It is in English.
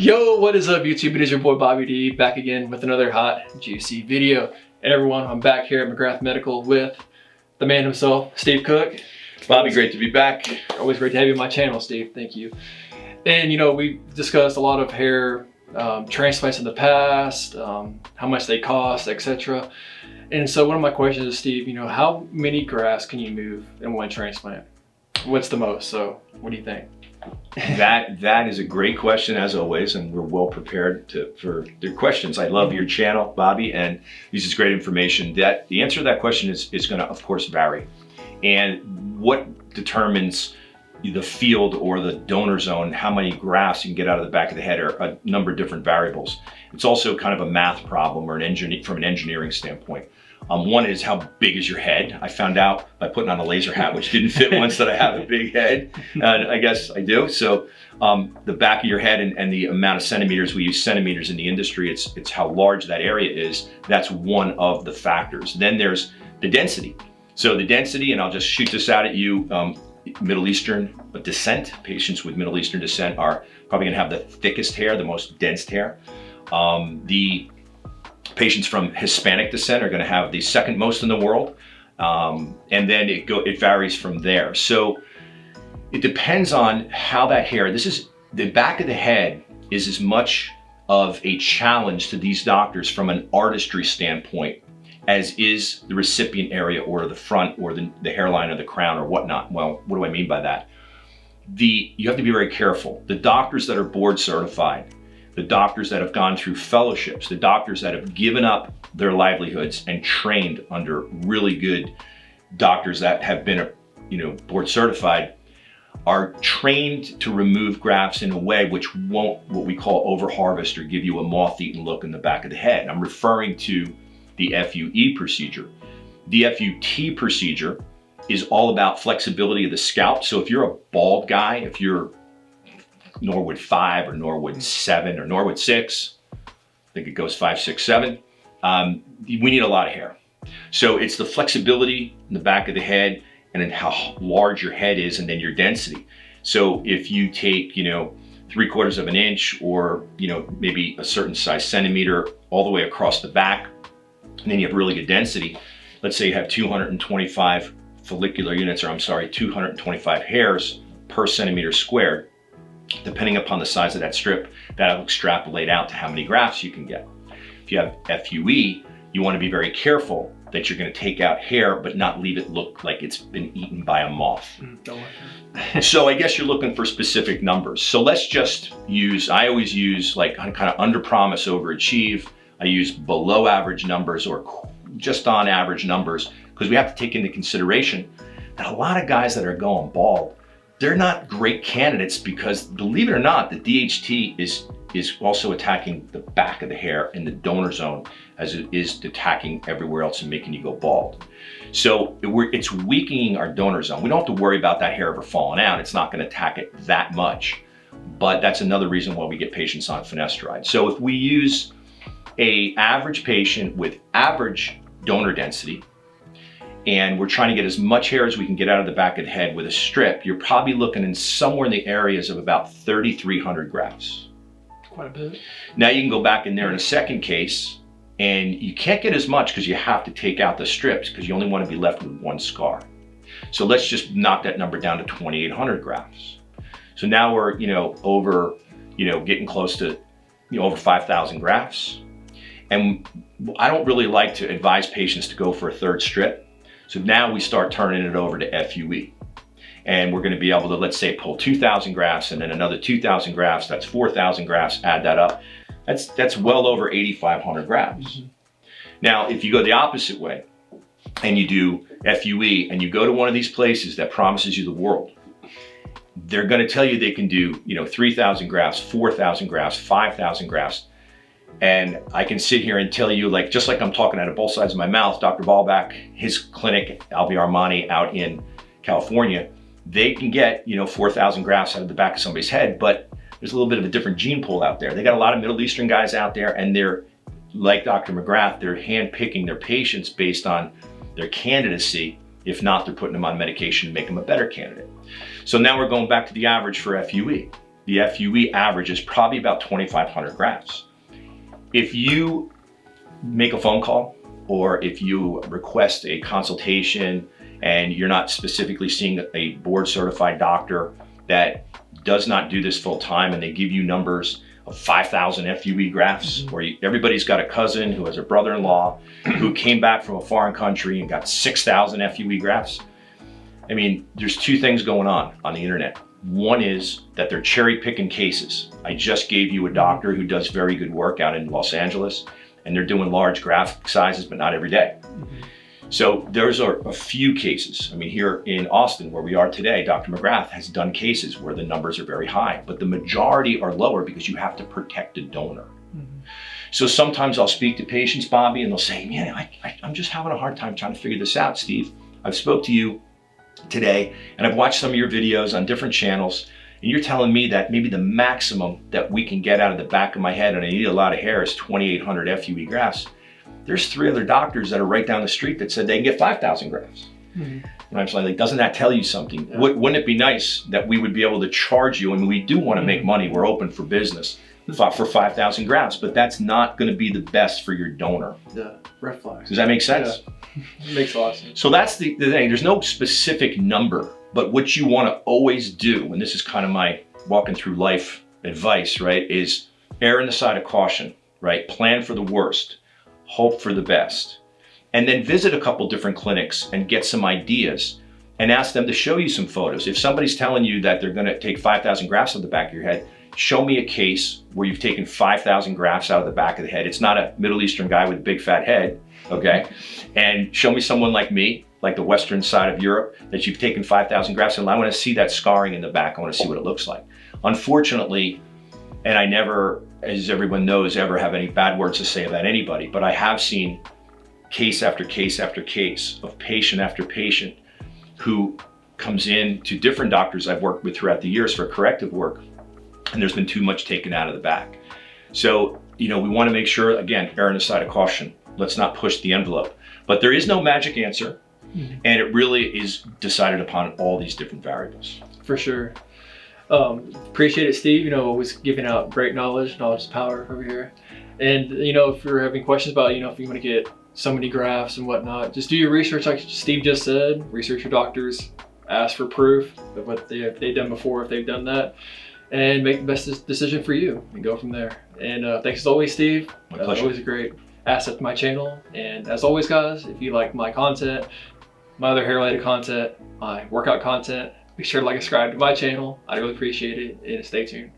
Yo, what is up YouTube? It is your boy Bobby D back again with another hot, juicy video. And everyone, I'm back here at McGrath Medical with the man himself, Steve Cook. Bobby, great to be back. Always great to have you on my channel, Steve. Thank you. And you know, we've discussed a lot of hair transplants in the past, how much they cost, etc. And so one of my questions is, Steve, you know, how many grafts can you move in one transplant? What's the most? So what do you think? That is a great question, as always, and we're well prepared for your questions. I love your channel, Bobby, and this is great information. The answer to that question is going to, of course, vary. And what determines the field or the donor zone, how many grafts you can get out of the back of the head, are a number of different variables. It's also kind of a math problem or from an engineering standpoint. One is, how big is your head? I found out by putting on a laser hat, which didn't fit once, that I have a big head. I guess I do. So the back of your head and the amount of centimeters, we use centimeters in the industry, it's how large that area is. That's one of the factors. Then there's the density. So the density, and I'll just shoot this out at you, Middle Eastern descent, patients with Middle Eastern descent are probably gonna have the thickest hair, the most dense hair. The patients from Hispanic descent are going to have the second most in the world, and then it varies from there. So it depends on how that hair. The back of the head is as much of a challenge to these doctors from an artistry standpoint as is the recipient area or the front or the hairline or the crown or whatnot. Well, what do I mean by that? You have to be very careful. The doctors that are board certified, the doctors that have gone through fellowships, the doctors that have given up their livelihoods and trained under really good doctors that have been, board certified, are trained to remove grafts in a way which won't, what we call, over harvest or give you a moth-eaten look in the back of the head. I'm referring to the FUE procedure. The FUT procedure is all about flexibility of the scalp. So if you're a bald guy, if you're Norwood 5 or Norwood 7 or Norwood 6, I think it goes 5, 6, 7, we need a lot of hair. So it's the flexibility in the back of the head and then how large your head is and then your density. So if you take, 3/4 of an inch or, maybe a certain size centimeter all the way across the back, and then you have really good density. Let's say you have 225 follicular units, or 225 hairs per centimeter squared. Depending upon the size of that strip, that'll extrapolate out to how many grafts you can get. If you have FUE, you want to be very careful that you're going to take out hair but not leave it look like it's been eaten by a moth. Don't like that. So I guess you're looking for specific numbers. So let's just I always use like kind of under promise, over achieve. I use below average numbers or just on average numbers, because we have to take into consideration that a lot of guys that are going bald, they're not great candidates, because believe it or not, the DHT is also attacking the back of the hair in the donor zone as it is attacking everywhere else and making you go bald. So it's weakening our donor zone. We don't have to worry about that hair ever falling out. It's not going to attack it that much, but that's another reason why we get patients on finasteride. So if we use an average patient with average donor density, and we're trying to get as much hair as we can get out of the back of the head with a strip, you're probably looking in somewhere in the areas of about 3,300 grafts. Quite a bit. Now you can go back in there in a second case, and you can't get as much because you have to take out the strips because you only want to be left with one scar. So let's just knock that number down to 2,800 grafts. So now we're, over, getting close to, over 5,000 grafts. And I don't really like to advise patients to go for a third strip. So now we start turning it over to FUE. And we're going to be able to, let's say, pull 2,000 grafts and then another 2,000 grafts. That's 4,000 grafts. Add that up. That's well over 8,500 grafts. Mm-hmm. Now, if you go the opposite way and you do FUE and you go to one of these places that promises you the world, they're going to tell you they can do, 3,000 grafts, 4,000 grafts, 5,000 grafts. And I can sit here and tell you, just like I'm talking out of both sides of my mouth, Dr. Ballback, his clinic, Albi Armani out in California, they can get, 4,000 grafts out of the back of somebody's head, but there's a little bit of a different gene pool out there. They got a lot of Middle Eastern guys out there, and they're, like Dr. McGrath, they're handpicking their patients based on their candidacy. If not, they're putting them on medication to make them a better candidate. So now we're going back to the average for FUE. The the FUE average is probably about 2,500 grafts. If you make a phone call, or if you request a consultation and you're not specifically seeing a board certified doctor that does not do this full time, and they give you numbers of 5,000 FUE grafts, where everybody's got a cousin who has a brother-in-law who came back from a foreign country and got 6,000 FUE grafts. I mean, there's two things going on the internet. One is that they're cherry picking cases. I just gave you a doctor who does very good work out in Los Angeles, and they're doing large graft sizes, but not every day. So there's a few cases. I mean, here in Austin, where we are today, Dr. McGrath has done cases where the numbers are very high, but the majority are lower because you have to protect a donor. So sometimes I'll speak to patients, Bobby, and they'll say, man, I'm just having a hard time trying to figure this out, Steve. I've spoke to you today, and I've watched some of your videos on different channels, and you're telling me that maybe the maximum that we can get out of the back of my head, and I need a lot of hair, is 2,800 FUE grafts. There's 3 other doctors that are right down the street that said they can get 5,000 grafts. And I'm like, doesn't that tell you something? Yeah. Wouldn't it be nice that we would be able to charge you, and we do want to make money, we're open for business, for 5,000 grafts, but that's not going to be the best for your donor. Yeah, red flags. Does that make sense? Yeah. It makes a lot of sense. So that's the thing. There's no specific number, but what you want to always do, and this is kind of my walking through life advice, right, is err on the side of caution, right? Plan for the worst, hope for the best, and then visit a couple different clinics and get some ideas and ask them to show you some photos. If somebody's telling you that they're going to take 5,000 grafts out of the back of your head, show me a case where you've taken 5,000 grafts out of the back of the head. It's not a Middle Eastern guy with a big fat head, okay? And show me someone like me, like the Western side of Europe, that you've taken 5,000 grafts, and I want to see that scarring in the back. I want to see what it looks like. Unfortunately, and I never, as everyone knows, ever have any bad words to say about anybody, but I have seen case after case after case of patient after patient who comes in to different doctors I've worked with throughout the years for corrective work, and there's been too much taken out of the back. So, we want to make sure, again, err on the side of caution. Let's not push the envelope. But there is no magic answer, and it really is decided upon all these different variables. For sure. Appreciate it, Steve. Always giving out great knowledge. Knowledge is power over here. And, if you're having questions about, if you want to get so many grafts and whatnot, just do your research like Steve just said. Research your doctors. Ask for proof of what they've done before, if they've done that. And make the best decision for you and go from there. And thanks as always, Steve. My pleasure. Always a great asset to my channel. And as always, guys, if you like my content, my other hair-related content, my workout content, be sure to like and subscribe to my channel. I really appreciate it, and stay tuned.